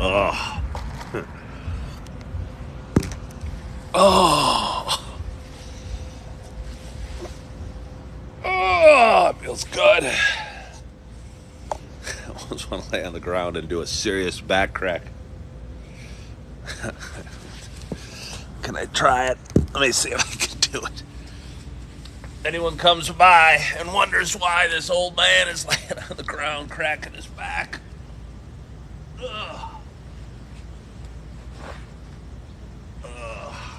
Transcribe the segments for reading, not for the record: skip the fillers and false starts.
Oh. Oh. Oh, it feels good. I almost want to lay on the ground and do a serious back crack. Can I try it? Let me see if I can do it. Anyone comes by and wonders why this old man is laying on the ground cracking his back. Ugh.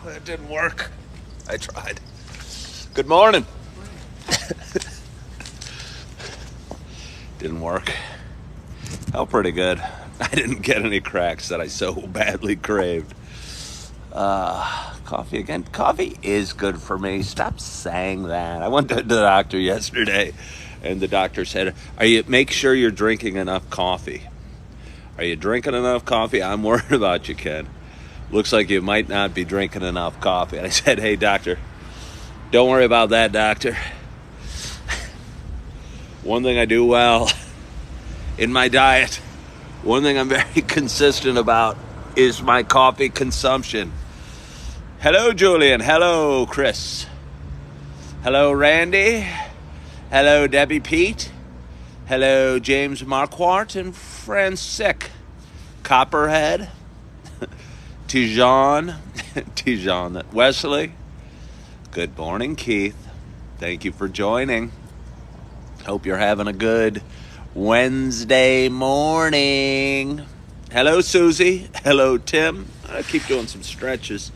That didn't work. I tried. Good morning. Didn't work. Felt pretty good. I didn't get any cracks that I so badly craved. Coffee again. Coffee is good for me. Stop saying that. I went to the doctor yesterday, and the doctor said, make sure you're drinking enough coffee. Are you drinking enough coffee? I'm worried about you, Ken. Looks like you might not be drinking enough coffee. And I said, hey, doctor, don't worry about that, doctor. One thing I do well in my diet, one thing I'm very consistent about is my coffee consumption. Hello, Julian. Hello, Chris. Hello, Randy. Hello, Debbie Pete. Hello, James Marquardt and Francic. Copperhead. Tijan. Wesley. Good morning, Keith. Thank you for joining. Hope you're having a good Wednesday morning. Hello, Susie. Hello, Tim. I keep doing some stretches.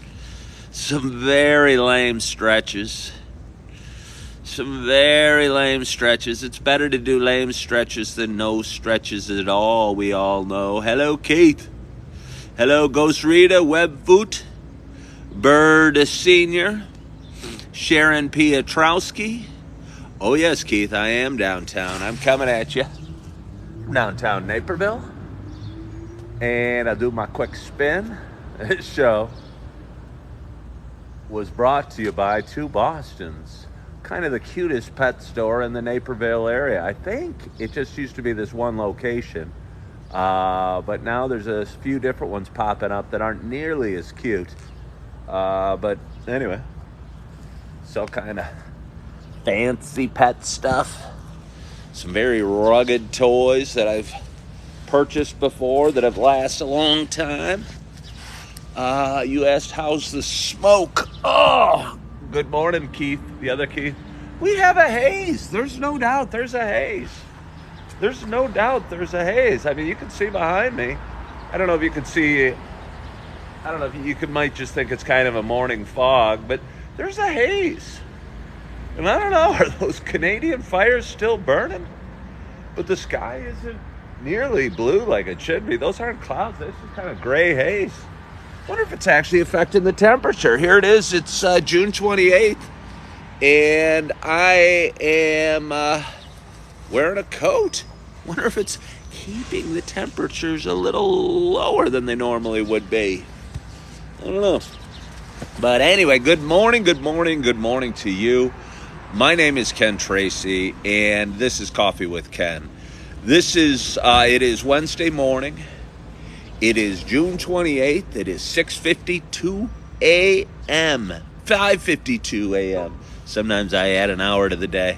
Some very lame stretches. It's better to do lame stretches than no stretches at all, we all know. Hello, Keith. Hello, Ghost Rita, Webfoot, Bird Senior, Sharon Piotrowski. Oh, yes, Keith, I am downtown. I'm coming at you. Downtown Naperville. And I'll do my quick spin. This show was brought to you by Two Bostons. Kind of the cutest pet store in the Naperville area. I think it just used to be this one location. But now there's a few different ones popping up that aren't nearly as cute. But anyway, so kind of fancy pet stuff. Some very rugged toys that I've purchased before that have lasted a long time. You asked, how's the smoke? Oh, good morning, Keith. The other Keith. We have a haze. There's no doubt there's a haze. I mean, you can see behind me. I don't know if you can see. I don't know if you might just think it's kind of a morning fog, but there's a haze. And I don't know, are those Canadian fires still burning? But the sky isn't nearly blue like it should be. Those aren't clouds. This is kind of gray haze. Wonder if it's actually affecting the temperature. Here it is. It's June 28th, and I am wearing a coat. Wonder if it's keeping the temperatures a little lower than they normally would be. I don't know. But anyway, good morning to you. My name is Ken Tracy, and this is Coffee with Ken. This is, it is Wednesday morning. It is June 28th. It is 6:52 a.m. 5:52 a.m. Sometimes I add an hour to the day.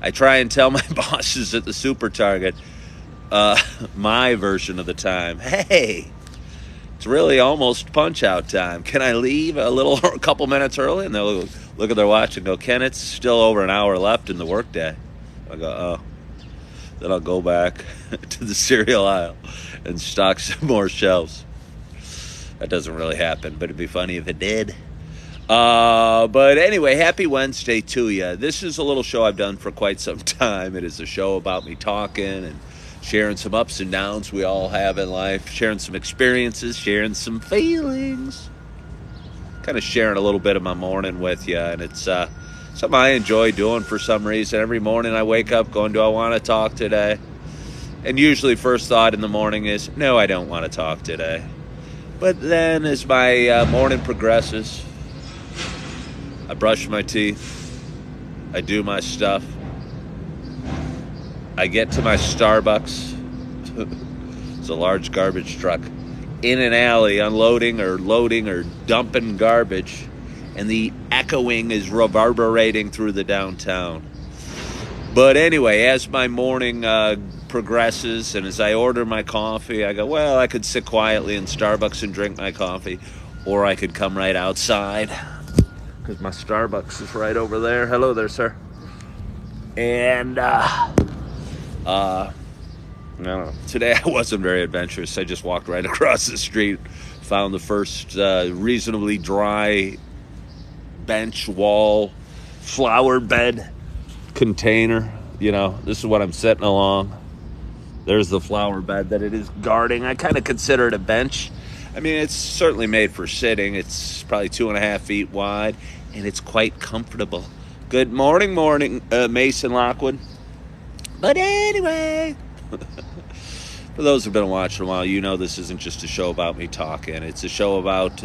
I try and tell my bosses at the Super Target, my version of the time, hey, it's really almost punch-out time. Can I leave a couple minutes early? And they'll look at their watch and go, Ken, it's still over an hour left in the workday. I go, oh. Then I'll go back to the cereal aisle and stock some more shelves. That doesn't really happen, but it'd be funny if it did. But anyway, happy Wednesday to you. This is a little show I've done for quite some time. It is a show about me talking and sharing some ups and downs we all have in life, sharing some experiences, sharing some feelings, kind of sharing a little bit of my morning with you. And it's something I enjoy doing for some reason. Every morning I wake up going, do I want to talk today? And usually first thought in the morning is, no, I don't want to talk today. But then as my morning progresses, I brush my teeth, I do my stuff, I get to my Starbucks, It's a large garbage truck in an alley unloading or loading or dumping garbage, and the echoing is reverberating through the downtown. But anyway, as my morning progresses and as I order my coffee, I go, well, I could sit quietly in Starbucks and drink my coffee, or I could come right outside because my Starbucks is right over there. Hello there, sir. And I don't know. Today I wasn't very adventurous. I just walked right across the street, found the first reasonably dry bench, wall, flower bed container. You know, this is what I'm sitting along. There's the flower bed that it is guarding. I kind of consider it a bench. I mean, it's certainly made for sitting. It's probably 2.5 feet wide, and it's quite comfortable. Good morning, Mason Lockwood. But anyway, for those who've been watching a while, you know this isn't just a show about me talking. It's a show about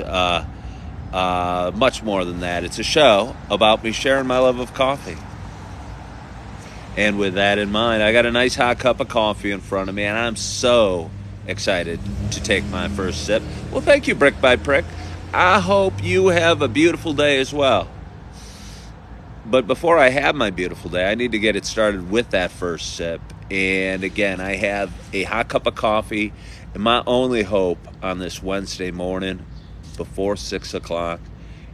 much more than that. It's a show about me sharing my love of coffee. And with that in mind, I got a nice hot cup of coffee in front of me, and I'm so excited to take my first sip. Well, thank you, Brick by Prick. I hope you have a beautiful day as well. But before I have my beautiful day, I need to get it started with that first sip. And again, I have a hot cup of coffee, and my only hope on this Wednesday morning before 6 o'clock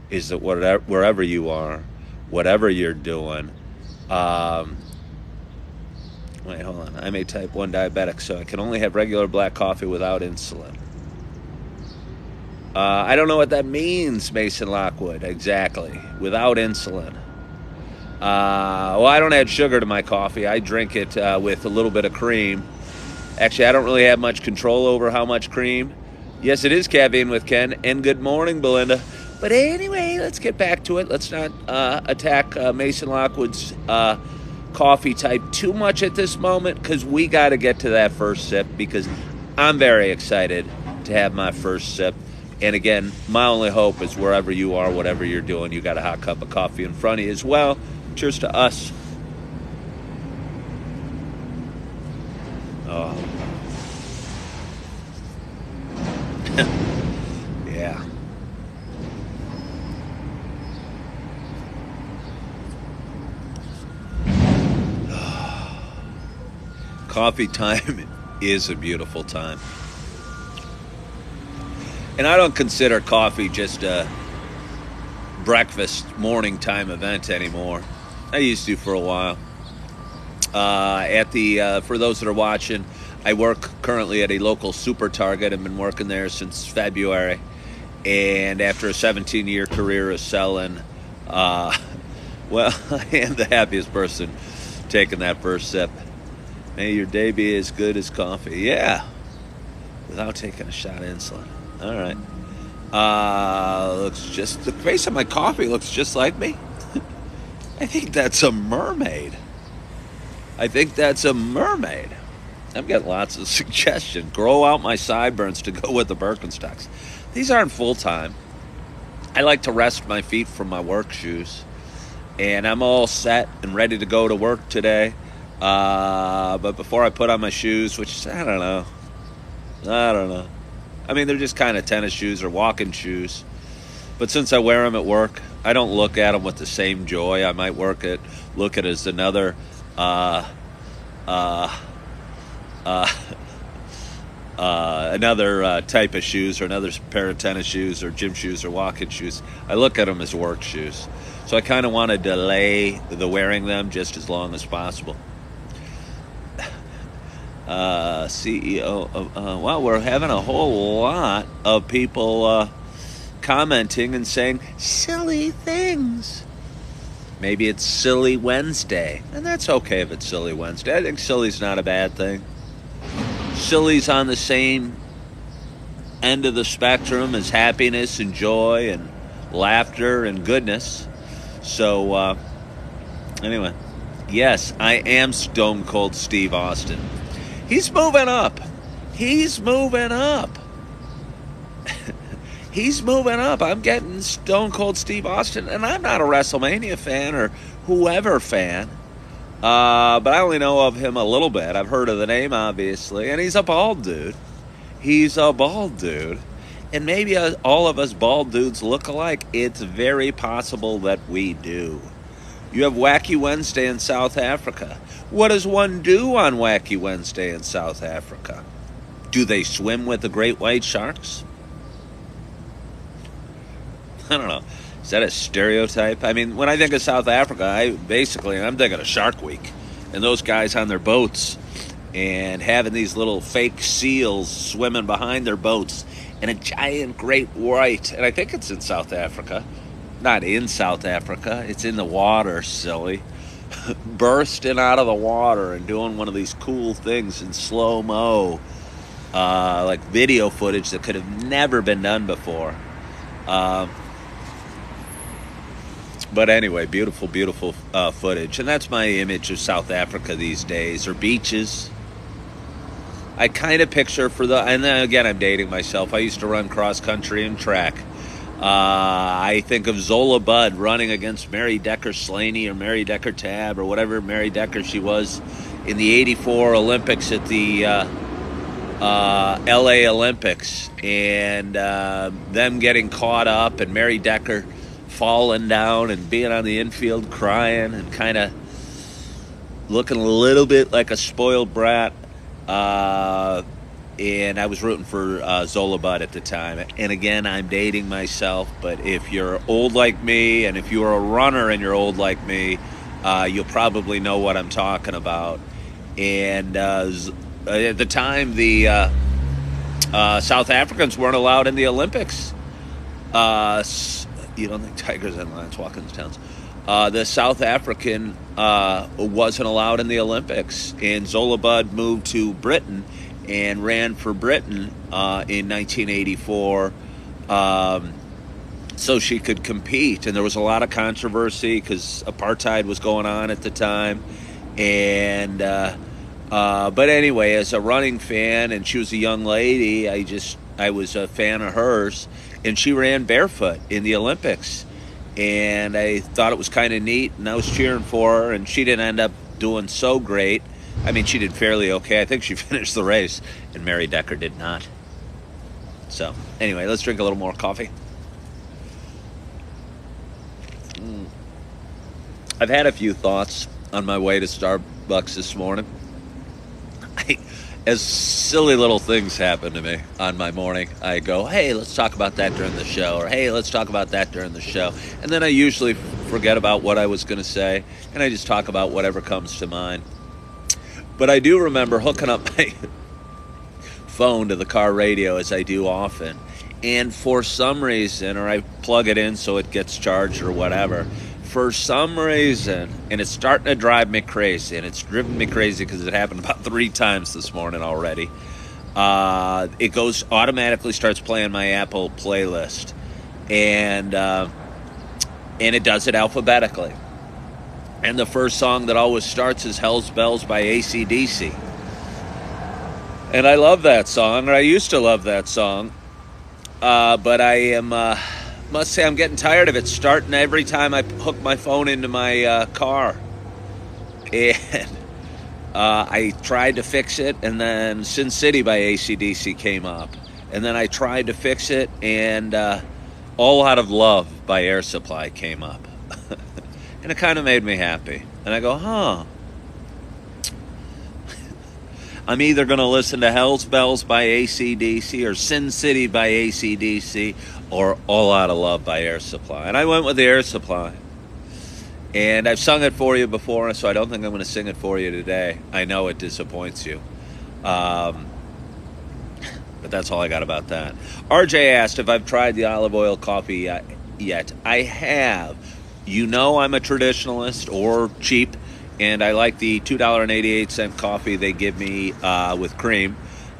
is that wherever you are, whatever you're doing, wait, hold on. I'm a type 1 diabetic, so I can only have regular black coffee without insulin. I don't know what that means, Mason Lockwood, exactly. Without insulin. Well, I don't add sugar to my coffee. I drink it with a little bit of cream. Actually, I don't really have much control over how much cream. Yes, it is Caffeine with Ken, and good morning, Belinda. But anyway, let's get back to it. Let's not attack Mason Lockwood's coffee type too much at this moment, because we got to get to that first sip, because I'm very excited to have my first sip. And again, my only hope is wherever you are, whatever you're doing, you got a hot cup of coffee in front of you as well. Cheers to us. Oh. Yeah. Coffee time is a beautiful time. And I don't consider coffee just a breakfast morning time event anymore. I used to for a while. For those that are watching, I work currently at a local super Target. I've been working there since February. And after a 17-year career of selling, well, I am the happiest person taking that first sip. May your day be as good as coffee. Yeah. Without taking a shot of insulin. All right. The face of my coffee looks just like me. I think that's a mermaid. I'm getting lots of suggestions. Grow out my sideburns to go with the Birkenstocks. These aren't full-time. I like to rest my feet from my work shoes. And I'm all set and ready to go to work today. But before I put on my shoes, which I don't know. I mean, they're just kind of tennis shoes or walking shoes. But since I wear them at work, I don't look at them with the same joy. I might look at it as another type of shoes, or another pair of tennis shoes or gym shoes or walking shoes. I look at them as work shoes. So I kind of want to delay the wearing them just as long as possible. CEO of, well, we're having a whole lot of people commenting and saying silly things. Maybe it's Silly Wednesday, and that's okay if it's Silly Wednesday. I think silly's not a bad thing. Silly's on the same end of the spectrum as happiness and joy and laughter and goodness. So, anyway, yes, I am Stone Cold Steve Austin. He's moving up. He's moving up. I'm getting Stone Cold Steve Austin, and I'm not a WrestleMania fan or whoever fan, but I only know of him a little bit. I've heard of the name, obviously, and he's a bald dude. He's a bald dude. And maybe all of us bald dudes look alike. It's very possible that we do. You have Wacky Wednesday in South Africa. What does one do on Wacky Wednesday in South Africa? Do they swim with the great white sharks? I don't know. Is that a stereotype? I mean, when I think of South Africa, I'm thinking of Shark Week. And those guys on their boats and having these little fake seals swimming behind their boats and a giant great white. And I think it's in South Africa. Not in South Africa. It's in the water, silly. Bursting out of the water and doing one of these cool things in slow-mo. Like video footage that could have never been done before. But anyway, beautiful, beautiful footage. And that's my image of South Africa these days, or beaches. I kind of picture and then again, I'm dating myself. I used to run cross country and track. I think of Zola Budd running against Mary Decker Slaney or Mary Decker Tab or whatever Mary Decker she was in the 84 Olympics at the LA Olympics, and them getting caught up and Mary Decker falling down and being on the infield crying and kind of looking a little bit like a spoiled brat. And I was rooting for Zola Budd at the time. And again, I'm dating myself, but if you're old like me and if you're a runner and you're old like me, you'll probably know what I'm talking about. And at the time, the South Africans weren't allowed in the Olympics. You don't think tigers and lions walk in the towns? The South African wasn't allowed in the Olympics, and Zola Budd moved to Britain and ran for Britain in 1984 so she could compete. And there was a lot of controversy because apartheid was going on at the time. And but anyway, as a running fan, and she was a young lady, I was a fan of hers, and she ran barefoot in the Olympics. And I thought it was kind of neat, and I was cheering for her, and she didn't end up doing so great. I mean, she did fairly okay. I think she finished the race, and Mary Decker did not. So, anyway, let's drink a little more coffee. I've had a few thoughts on my way to Starbucks this morning. As silly little things happen to me on my morning, I go, hey, let's talk about that during the show, or hey, let's talk about that during the show. And then I usually forget about what I was going to say, and I just talk about whatever comes to mind. But I do remember hooking up my phone to the car radio, as I do often. And for some reason, or I plug it in so it gets charged or whatever, for some reason, and it's starting to drive me crazy, and it's driven me crazy because it happened about 3 times this morning already. It automatically starts playing my Apple playlist, and it does it alphabetically. And the first song that always starts is Hell's Bells by AC/DC. And I love that song, or I used to love that song, but I must say I'm getting tired of it starting every time I hook my phone into my car. And I tried to fix it, and then Sin City by AC/DC came up. And then I tried to fix it, and All Out of Love by Air Supply came up. And it kind of made me happy. And I go, I'm either going to listen to Hell's Bells by AC/DC or Sin City by AC/DC or All Out of Love by Air Supply. And I went with the Air Supply. And I've sung it for you before, so I don't think I'm going to sing it for you today. I know it disappoints you. But that's all I got about that. RJ asked if I've tried the olive oil coffee yet. I have. You know I'm a traditionalist, or cheap, and I like the $2.88 coffee they give me with cream.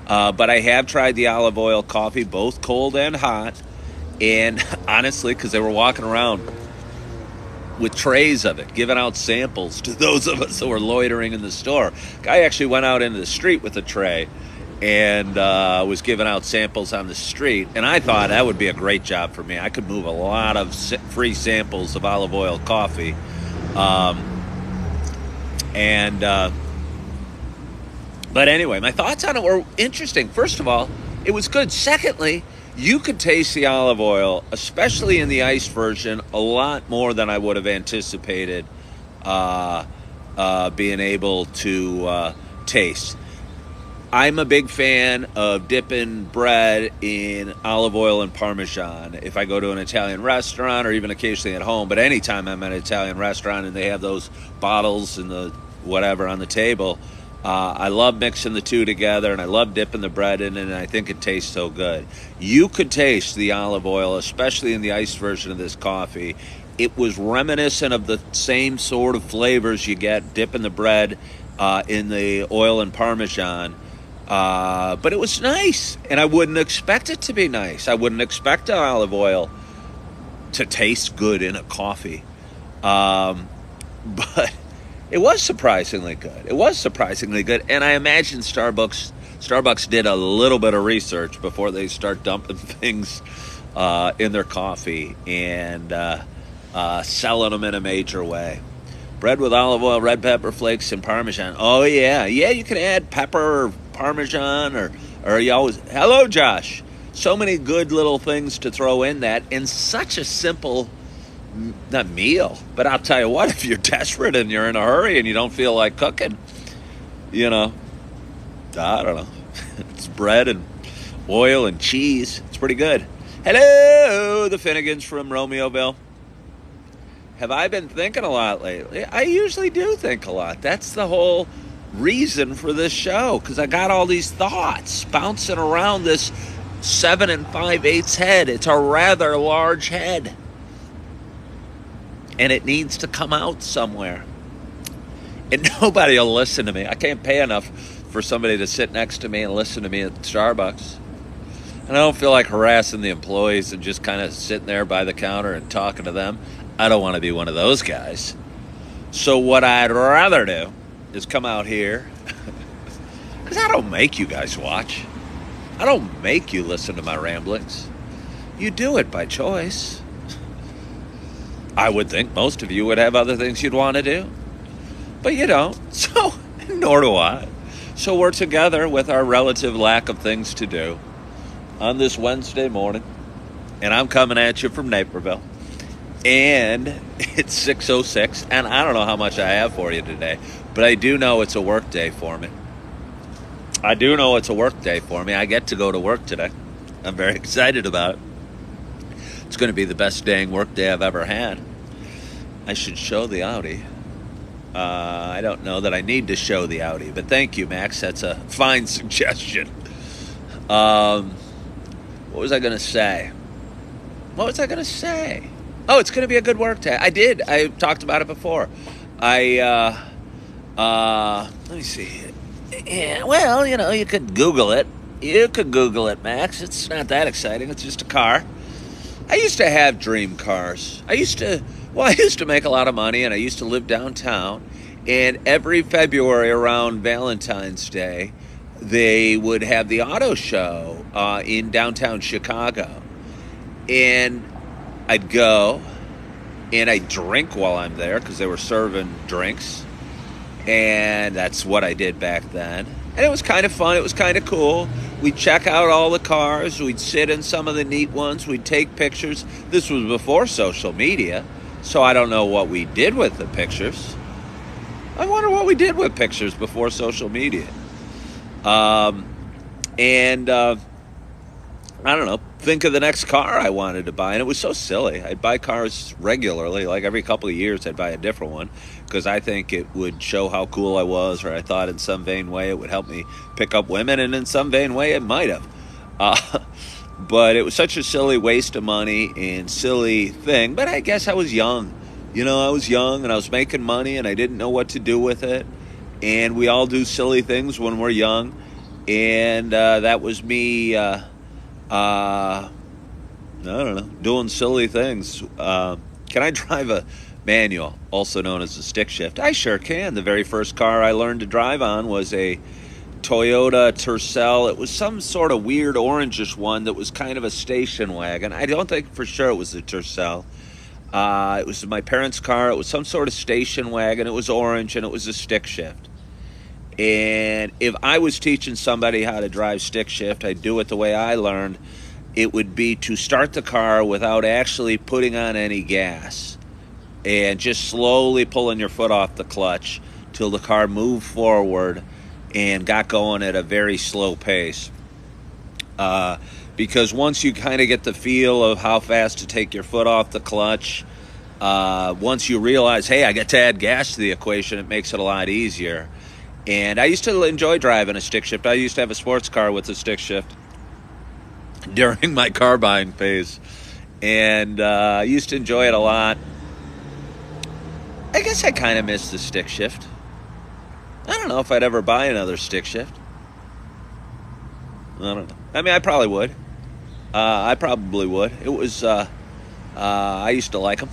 But I have tried the olive oil coffee, both cold and hot. And honestly, because they were walking around with trays of it, giving out samples to those of us who were loitering in the store. Guy actually went out into the street with a tray and was giving out samples on the street. And I thought that would be a great job for me. I could move a lot of free samples of olive oil coffee. But anyway, my thoughts on it were interesting. First of all, It was good. Secondly, you could taste the olive oil, especially in the iced version, a lot more than I would have anticipated being able to taste. I'm a big fan of dipping bread in olive oil and Parmesan if I go to an Italian restaurant or even occasionally at home. But anytime I'm at an Italian restaurant and they have those bottles and the whatever on the table, I love mixing the two together, and I love dipping the bread in it, and I think it tastes so good. You could taste the olive oil, especially in the iced version of this coffee. It was reminiscent of the same sort of flavors you get dipping the bread in the oil and Parmesan. But it was nice, and I wouldn't expect it to be nice. I wouldn't expect olive oil to taste good in a coffee. But it was surprisingly good. It was surprisingly good, and I imagine Starbucks did a little bit of research before they start dumping things in their coffee and selling them in a major way. Bread with olive oil, red pepper flakes, and Parmesan. Oh, yeah. Yeah, you can add pepper or Parmesan or you always... Hello, Josh. So many good little things to throw in that in such a simple, not meal, but I'll tell you what, if you're desperate and you're in a hurry and you don't feel like cooking, I don't know. It's bread and oil and cheese. It's pretty good. Hello, the Finnegans from Romeoville. Have I been thinking a lot lately? I usually do think a lot. That's the whole reason for this show, because I got all these thoughts bouncing around this 7 5/8 head. It's a rather large head, and it needs to come out somewhere. And nobody will listen to me. I can't pay enough for somebody to sit next to me and listen to me at Starbucks. And I don't feel like harassing the employees and just kind of sitting there by the counter and talking to them. I don't want to be one of those guys. So what I'd rather do is come out here, because I don't make you guys watch. I don't make you listen to my ramblings. You do it by choice. I would think most of you would have other things you'd want to do, but you don't, so nor do I. So we're together with our relative lack of things to do on this Wednesday morning, and I'm coming at you from Naperville. And it's 6:06, and I don't know how much I have for you today, but I do know it's a work day for me. I get to go to work today. I'm very excited about it. It's going to be the best dang work day I've ever had. I should show the Audi. I don't know that I need to show the Audi, but thank you, Max. That's a fine suggestion. What was I going to say? Oh, it's going to be a good work day. I talked about it before. Let me see. Yeah, well, you could Google it. Max. It's not that exciting. It's just a car. I used to have dream cars. I used to make a lot of money, and I used to live downtown. And every February around Valentine's Day, they would have the auto show in downtown Chicago. And I'd go, and I'd drink while I'm there because they were serving drinks. And that's what I did back then. And it was kind of fun. It was kind of cool. We'd check out all the cars. We'd sit in some of the neat ones. We'd take pictures. This was before social media, so I don't know what we did with the pictures. I wonder what we did with pictures before social media. I don't know, think of the next car I wanted to buy. And it was so silly. I'd buy cars regularly, like every couple of years I'd buy a different one, because I think it would show how cool I was, or I thought in some vain way it would help me pick up women, and in some vain way it might have. But it was such a silly waste of money and silly thing. But I guess I was young. I was young and I was making money and I didn't know what to do with it. And we all do silly things when we're young. And that was me... I don't know, doing silly things. Can I drive a manual, also known as a stick shift? I sure can. The very first car I learned to drive on was a Toyota Tercel. It was some sort of weird orangish one that was kind of a station wagon. I don't think for sure it was a Tercel. It was my parents' car. It was some sort of station wagon. It was orange, and it was a stick shift. And if I was teaching somebody how to drive stick shift, I'd do it the way I learned. It would be to start the car without actually putting on any gas and just slowly pulling your foot off the clutch till the car moved forward and got going at a very slow pace. Because once you kind of get the feel of how fast to take your foot off the clutch, once you realize, hey, I get to add gas to the equation, it makes it a lot easier. And I used to enjoy driving a stick shift. I used to have a sports car with a stick shift during my car buying phase. And I used to enjoy it a lot. I guess I kind of miss the stick shift. I don't know if I'd ever buy another stick shift. I don't know. I mean, I probably would. I probably would. It was, I used to like them.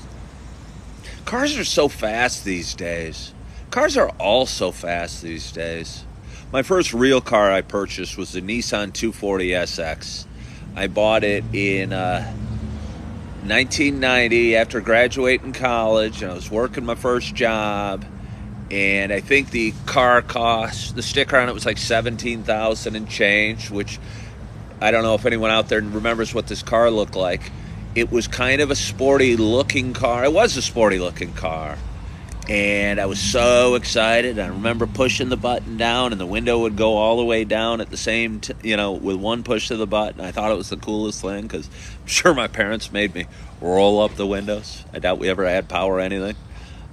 Cars are so fast these days. Cars are all so fast these days. My first real car I purchased was the Nissan 240SX. I bought it in 1990 after graduating college, and I was working my first job. And I think the car cost, the sticker on it was like $17,000 and change, which I don't know if anyone out there remembers what this car looked like. It was kind of a sporty looking car. It was a sporty looking car. And I was so excited. I remember pushing the button down and the window would go all the way down at the same, with one push of the button. I thought it was the coolest thing because I'm sure my parents made me roll up the windows. I doubt we ever had power or anything.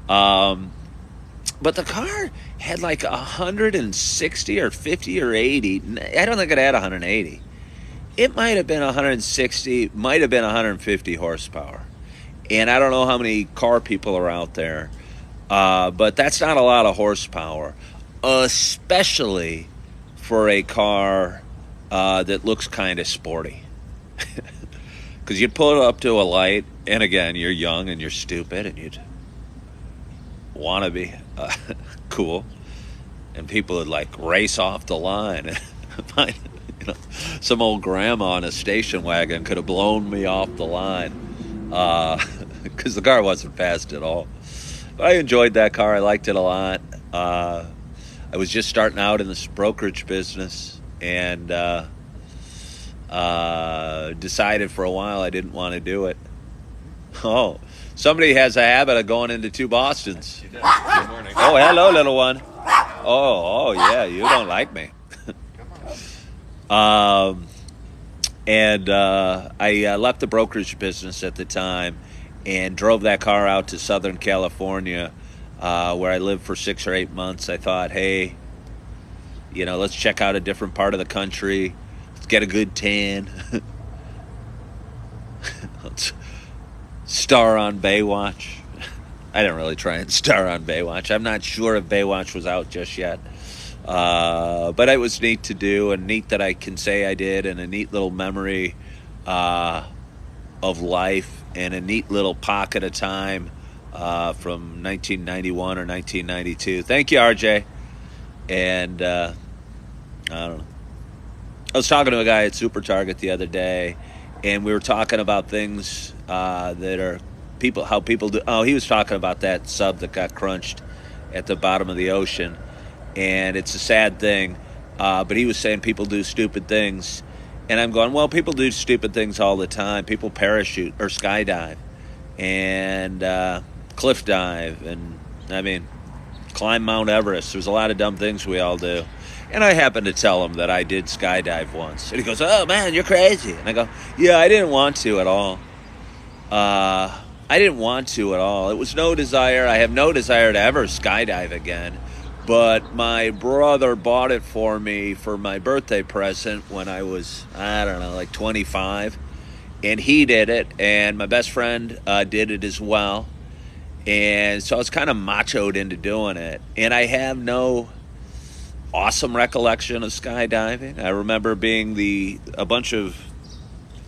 But the car had like 160 or 50 or 80. I don't think it had 180. It might have been 160, might have been 150 horsepower. And I don't know how many car people are out there. But that's not a lot of horsepower, especially for a car that looks kind of sporty. Because you'd pull it up to a light, and again, you're young and you're stupid, and you'd want to be cool, and people would like race off the line. And some old grandma in a station wagon could have blown me off the line because the car wasn't fast at all. I enjoyed that car. I liked it a lot. I was just starting out in this brokerage business and decided for a while I didn't want to do it. Oh, somebody has a habit of going into two Bostons. Good morning. Oh, hello, little one. Oh, yeah, you don't like me. I left the brokerage business at the time and drove that car out to Southern California, where I lived for 6 or 8 months. I thought, hey, let's check out a different part of the country. Let's get a good tan. Let's star on Baywatch. I didn't really try and star on Baywatch. I'm not sure if Baywatch was out just yet. But it was neat to do, and neat that I can say I did, and a neat little memory of life, and a neat little pocket of time from 1991 or 1992. Thank you, RJ. And I don't know. I was talking to a guy at Super Target the other day, and we were talking about things that are how people do. Oh, he was talking about that sub that got crunched at the bottom of the ocean, and it's a sad thing. But he was saying people do stupid things. And I'm going, well, people do stupid things all the time. People parachute or skydive and cliff dive and, climb Mount Everest. There's a lot of dumb things we all do. And I happened to tell him that I did skydive once. And he goes, oh, man, you're crazy. And I go, yeah, I didn't want to at all. I didn't want to at all. It was no desire. I have no desire to ever skydive again. But my brother bought it for me for my birthday present when I was, like 25. And he did it, and my best friend did it as well. And so I was kind of machoed into doing it. And I have no awesome recollection of skydiving. I remember being a bunch of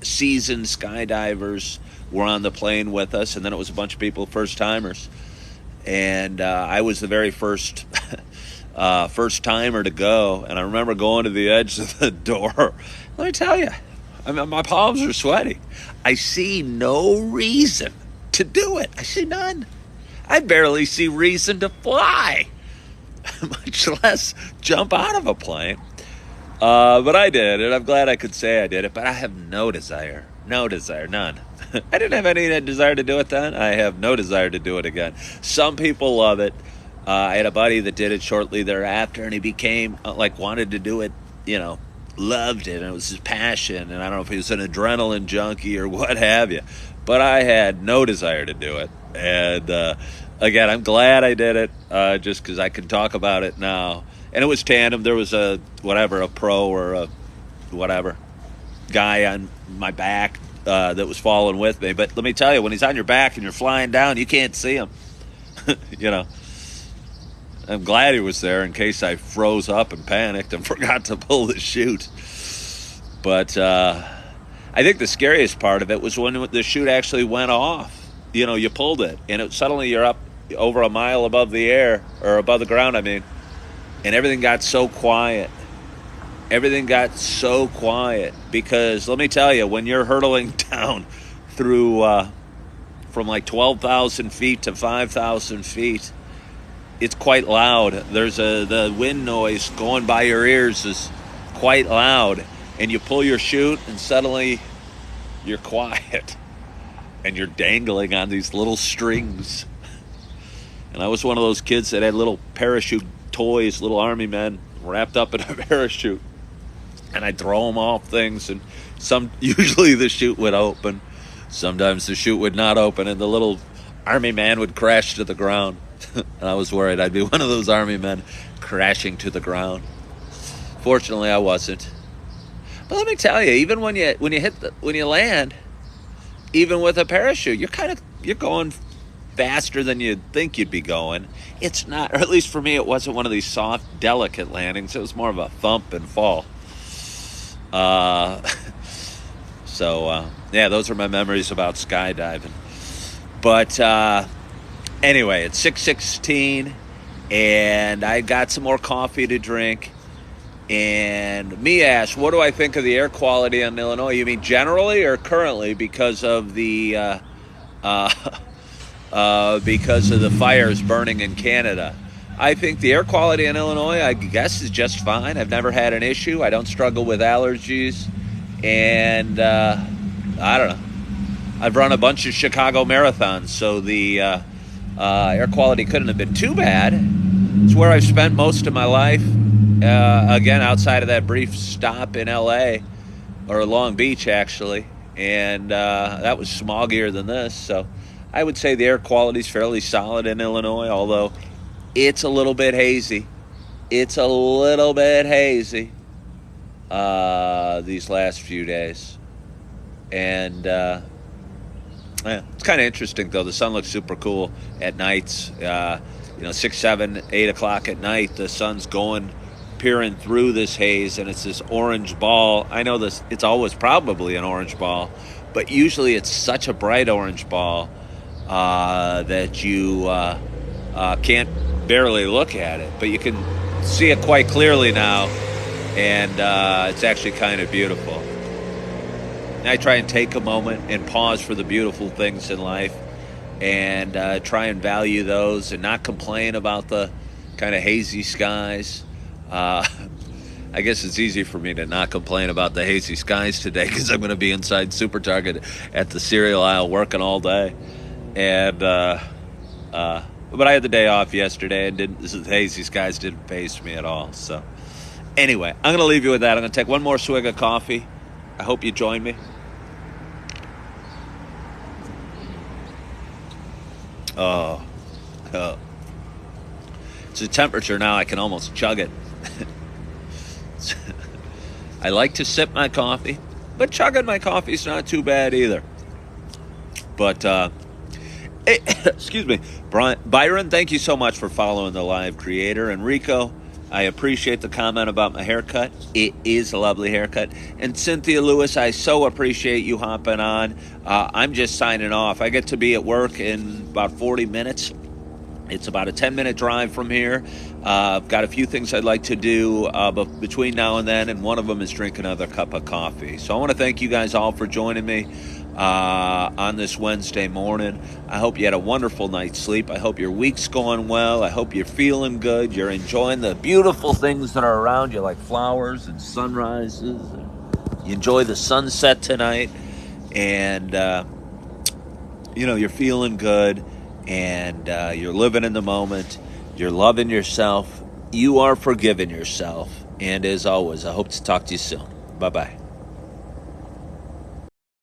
seasoned skydivers were on the plane with us, and then it was a bunch of people, first-timers. And I was the very first timer to go, and I remember going to the edge of the door. Let me tell you, my palms are sweaty. I see no reason to do it. I see none. I barely see reason to fly. much less jump out of a plane. But I did, and I'm glad I could say I did it, but I have no desire, none. I didn't have any desire to do it then. I have no desire to do it again. Some people love it. I had a buddy that did it shortly thereafter, and he became, wanted to do it, loved it, and it was his passion, and I don't know if he was an adrenaline junkie or what have you, but I had no desire to do it. And again, I'm glad I did it, just because I can talk about it now. And it was tandem. There was a pro or a whatever guy on my back that was following with me. But let me tell you, when he's on your back and you're flying down, you can't see him. I'm glad he was there in case I froze up and panicked and forgot to pull the chute. But I think the scariest part of it was when the chute actually went off. You pulled it, and suddenly you're up over a mile above the air, or above the ground, I mean. And everything got so quiet. Because let me tell you, when you're hurtling down through from 12,000 feet to 5,000 feet, it's quite loud. There's the wind noise going by your ears is quite loud. And you pull your chute and suddenly you're quiet. And you're dangling on these little strings. And I was one of those kids that had little parachute toys, little army men wrapped up in a parachute, and I'd throw them off things, and usually the chute would open, sometimes the chute would not open, and the little army man would crash to the ground. And I was worried I'd be one of those army men crashing to the ground. Fortunately, I wasn't. But let me tell you, even when you land, even with a parachute, you're going faster than you'd think you'd be going. It's not, or at least for me, it wasn't one of these soft, delicate landings. It was more of a thump and fall. Yeah, those are my memories about skydiving. But anyway, it's 6:16, and I got some more coffee to drink. And me asked, what do I think of the air quality in Illinois? You mean generally or currently, because of the fires burning in Canada? I think the air quality in Illinois, I guess, is just fine. I've never had an issue. I don't struggle with allergies. And I don't know. I've run a bunch of Chicago marathons, so the air quality couldn't have been too bad. It's where I've spent most of my life. Again, outside of that brief stop in L.A., or Long Beach, actually. And that was smoggier than this, so I would say the air quality is fairly solid in Illinois, although it's a little bit hazy. These last few days. And yeah, it's kind of interesting, though. The sun looks super cool at nights. 6, 7, 8 o'clock at night, the sun's peering through this haze, and it's this orange ball. I know this; it's always probably an orange ball, but usually it's such a bright orange ball that you can't barely look at it, but you can see it quite clearly now, and it's actually kind of beautiful. And I try and take a moment and pause for the beautiful things in life, and try and value those, and not complain about the kind of hazy skies. I guess it's easy for me to not complain about the hazy skies today, because I'm going to be inside Super Target at the cereal aisle working all day. And but I had the day off yesterday, and the hazy skies didn't faze me at all. So anyway, I'm going to leave you with that. I'm going to take one more swig of coffee. I hope you join me. Oh. It's a temperature now I can almost chug it. I like to sip my coffee, but chugging my coffee is not too bad either. But excuse me, Byron, thank you so much for following the live creator. And Rico, I appreciate the comment about my haircut. It is a lovely haircut. And Cynthia Lewis, I so appreciate you hopping on. I'm just signing off. I get to be at work in about 40 minutes. It's about a 10-minute drive from here. I've got a few things I'd like to do but between now and then, and one of them is drink another cup of coffee. So I want to thank you guys all for joining me. on this Wednesday morning. I hope you had a wonderful night's sleep. I hope your week's going well. I hope you're feeling good. You're enjoying the beautiful things that are around you, like flowers and sunrises. You enjoy the sunset tonight, and you're feeling good, and you're living in the moment. You're loving yourself. You are forgiving yourself. And as always, I hope to talk to you soon. Bye-bye.